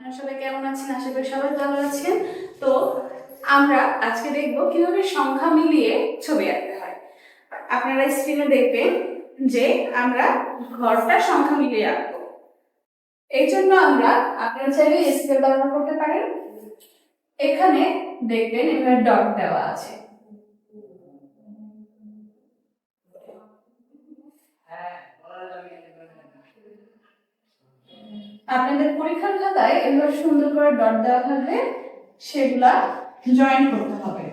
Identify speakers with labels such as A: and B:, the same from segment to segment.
A: আসলে কেমন আছেন? আশা করি সবাই ভালো আছেন। তো আমরা আজকে দেখব কিভাবে সংখ্যা মিলিয়ে ছবি আঁকতে হয়। আপনারা স্ক্রিনে দেখবেন যে আমরা ঘরটা সংখ্যা মিলিয়ে আঁকবো। এই জন্য আপনারা চাইলে স্কেল ব্যবহার করতে পারেন। এখানে দেখবেন এখানে ডট দেওয়া আছে। আপনাদের পরীক্ষার খাতায় এগুলো সুন্দর করে ডট দেওয়া থাকবে, সেগুলা জয়েন করতে হবে।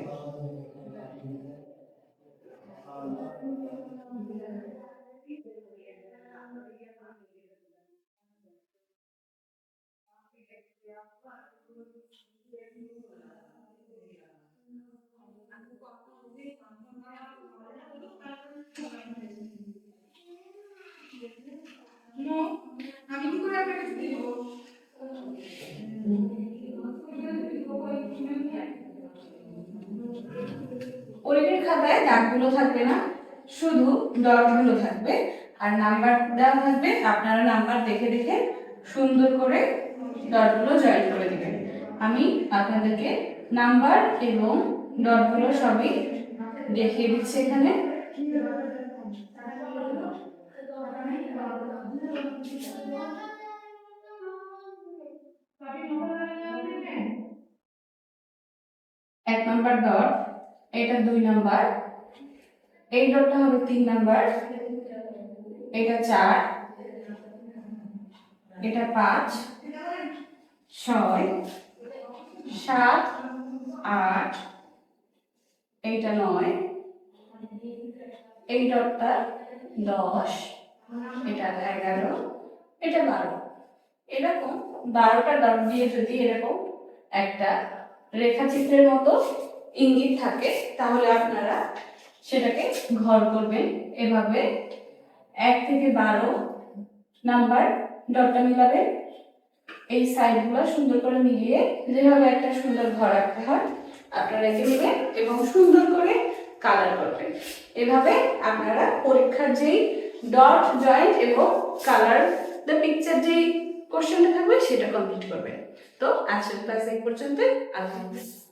A: আমি কি করে আপনাকে দিব? পরীক্ষার খাতায় দাগগুলো থাকবে না, শুধু ডটগুলো থাকবে আর নাম্বার দেওয়া থাকবে। আপনারা নাম্বার দেখে দেখে সুন্দর করে ডটগুলো জয়েন করে দিবেন। আমি আপনাদেরকে নাম্বার এবং ডটগুলো সবই দেখিয়ে দিচ্ছি এখানে। এক নাম্বার ডট, এটা 2 নাম্বার, এই ডটটা হবে 3 নাম্বার, এটা 4, এটা 5, 6, 7, 8, এইটা 9, এই ডটটা 10, এটা 11, এটা 12। এরকম 12টা ডট দিয়ে যদি এরকম একটা রেখাচিত্রের মতো ইঙ্গিত থাকে, তাহলে আপনারা সেটাকে ঘর করবেন। এভাবে 1 থেকে 12 নাম্বার ডটটা মিলাবেন। এই সাইডগুলো সুন্দর করে মিলিয়ে যেভাবে একটা সুন্দর ঘর আঁকতে হয় আপনারা এঁকে নেবেন এবং সুন্দর করে কালার করবেন। এভাবে আপনারা পরীক্ষার যেই ডট জয়েন্ট এবং কালার দ্য পিকচার যেই কোশ্চেনটা থাকবে সেটা কমপ্লিট করবেন। তো আজকের ক্লাস এই পর্যন্ত। আল্লাহ হাফেজ।